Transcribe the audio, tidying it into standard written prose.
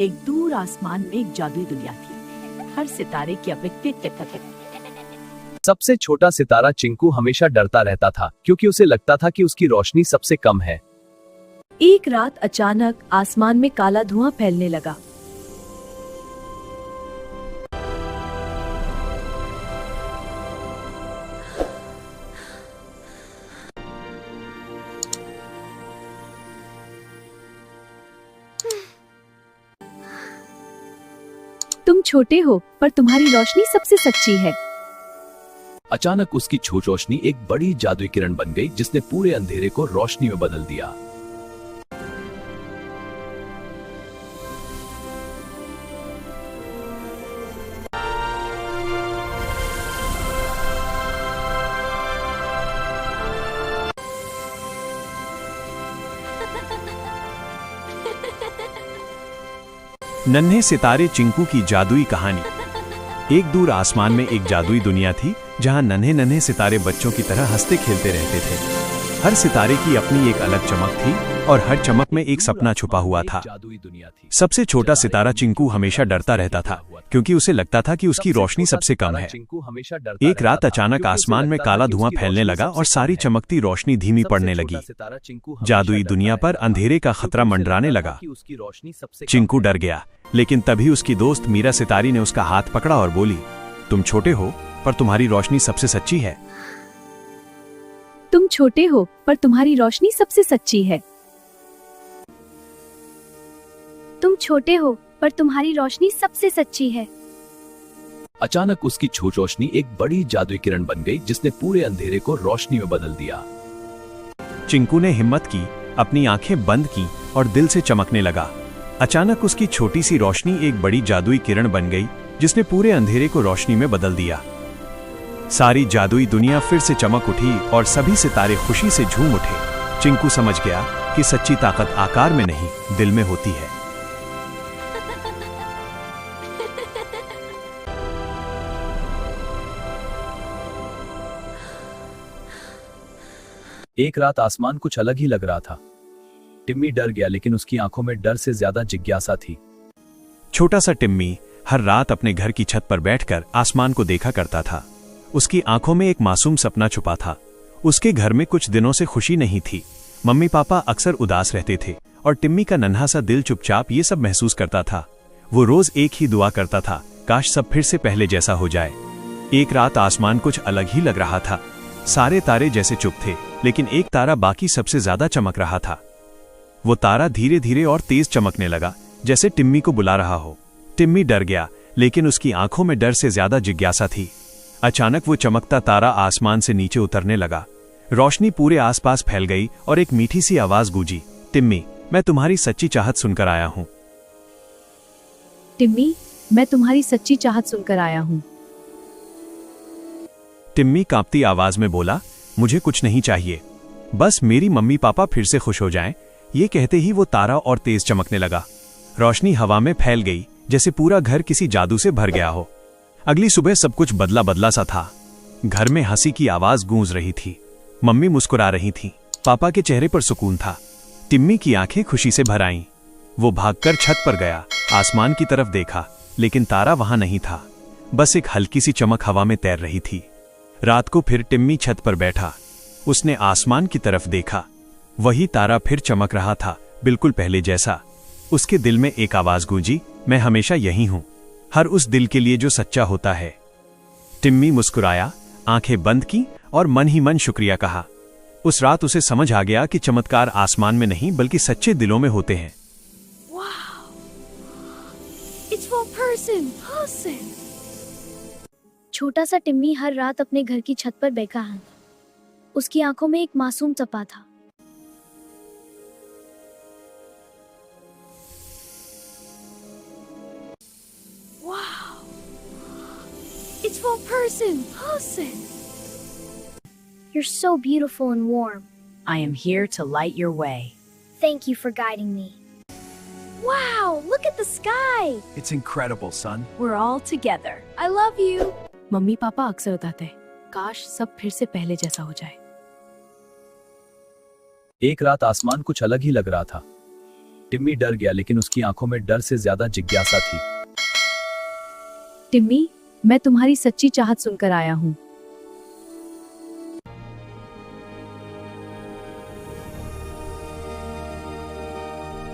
एक दूर आसमान में एक जादुई दुनिया थी। हर सितारे की अपनी टिक। सबसे छोटा सितारा चिंकू हमेशा डरता रहता था क्योंकि उसे लगता था कि उसकी रोशनी सबसे कम है। एक रात अचानक आसमान में काला धुआं फैलने लगा। तुम छोटे हो पर तुम्हारी रोशनी सबसे सच्ची है। अचानक उसकी छोटी रोशनी एक बड़ी जादुई किरण बन गई जिसने पूरे अंधेरे को रोशनी में बदल दिया। नन्हे सितारे चिंकू की जादुई कहानी। एक दूर आसमान में एक जादुई दुनिया थी जहां नन्हे नन्हे सितारे बच्चों की तरह हंसते खेलते रहते थे। हर सितारे की अपनी एक अलग चमक थी और हर चमक में एक सपना छुपा हुआ था। सबसे छोटा सितारा चिंकू हमेशा डरता रहता था क्योंकि उसे लगता था कि उसकी रोशनी सबसे कम है। एक रात अचानक आसमान में काला धुआं फैलने लगा और सारी चमकती रोशनी धीमी पड़ने लगी। जादुई दुनिया पर अंधेरे का खतरा मंडराने लगा। चिंकू डर गया, लेकिन तभी उसकी दोस्त मीरा सितारी ने उसका हाथ पकड़ा और बोली, तुम छोटे हो पर तुम्हारी रोशनी सबसे सच्ची है। तुम छोटे हो पर तुम्हारी रोशनी सबसे सच्ची है। तुम छोटे हो पर तुम्हारी रोशनी सबसे सच्ची है। अचानक उसकी छोटी रोशनी एक बड़ी जादुई किरण बन गई जिसने पूरे अंधेरे को रोशनी में बदल दिया। चिंकू ने हिम्मत की, अपनी आंखें बंद की और दिल से चमकने लगा। अचानक उसकी छोटी सी रोशनी एक बड़ी जादुई किरण बन गई जिसने पूरे अंधेरे को रोशनी में बदल दिया। सारी जादुई दुनिया फिर से चमक उठी और सभी सितारे खुशी से झूम उठे। चिंकू समझ गया कि सच्ची ताकत आकार में नहीं, दिल में होती है। एक रात आसमान कुछ अलग ही लग रहा था। टिम्मी डर गया, लेकिन उसकी आंखों में डर से ज्यादा जिज्ञासा थी। छोटा सा टिम्मी हर रात अपने घर की छत पर बैठकर आसमान को देखा करता था। उसकी आंखों में एक मासूम सपना छुपा था। उसके घर में कुछ दिनों से खुशी नहीं थी। मम्मी पापा अक्सर उदास रहते थे और टिम्मी का नन्हा सा दिल चुपचाप ये सब महसूस करता था। वो रोज एक ही दुआ करता था, काश सब फिर से पहले जैसा हो जाए। एक रात आसमान कुछ अलग ही लग रहा था। सारे तारे जैसे चुप थे, लेकिन एक तारा बाकी सबसे ज्यादा चमक रहा था। वो तारा धीरे धीरे और तेज चमकने लगा, जैसे टिम्मी को बुला रहा हो। टिम्मी डर गया, लेकिन उसकी आंखों में डर से ज्यादा जिज्ञासा थी। अचानक वो चमकता तारा आसमान से नीचे उतरने लगा। रोशनी पूरे आसपास फैल गई और एक मीठी सी आवाज गूंजी, टिम्मी, मैं तुम्हारी सच्ची चाहत सुनकर आया हूं। टिम्मी, मैं तुम्हारी सच्ची चाहत सुनकर आया हूं। टिम्मी कांपती आवाज में बोला, मुझे कुछ नहीं चाहिए, बस मेरी मम्मी पापा फिर से खुश हो जाएं। ये कहते ही वो तारा और तेज चमकने लगा। रोशनी हवा में फैल गई, जैसे पूरा घर किसी जादू से भर गया हो। अगली सुबह सब कुछ बदला बदला सा था। घर में हंसी की आवाज गूंज रही थी। मम्मी मुस्कुरा रही थी, पापा के चेहरे पर सुकून था। टिम्मी की आंखें खुशी से भर आईं। वो भागकर छत पर गया, आसमान की तरफ देखा, लेकिन तारा वहां नहीं था। बस एक हल्की सी चमक हवा में तैर रही थी। रात को फिर टिम्मी छत पर बैठा। उसने आसमान की तरफ देखा। वही तारा फिर चमक रहा था, बिल्कुल पहले जैसा। उसके दिल में एक आवाज गूंजी, मैं हमेशा यही हूं, हर उस दिल के लिए जो सच्चा होता है। टिम्मी मुस्कुराया, आंखें बंद की और मन ही मन शुक्रिया कहा। उस रात उसे समझ आ गया कि चमत्कार आसमान में नहीं बल्कि सच्चे दिलों में होते हैं। छोटा सा टिम्मी हर रात अपने घर की छत पर बैठा है। उसकी आंखों में एक मासूम तपा था। It's for a person. You're so beautiful and warm. I am here to light your way. Thank you for guiding me. Wow, look at the sky. It's incredible, son. We're all together. I love you. Mummy papa अक्सर बताते हैं, काश सब फिर से पहले जैसा हो जाए। एक रात आसमान कुछ अलग ही लग रहा था। टिम्मी डर गया, लेकिन उसकी आंखों में डर से ज्यादा जिज्ञासा थी। टिम्मी, मैं तुम्हारी सच्ची चाहत सुनकर आया हूँ।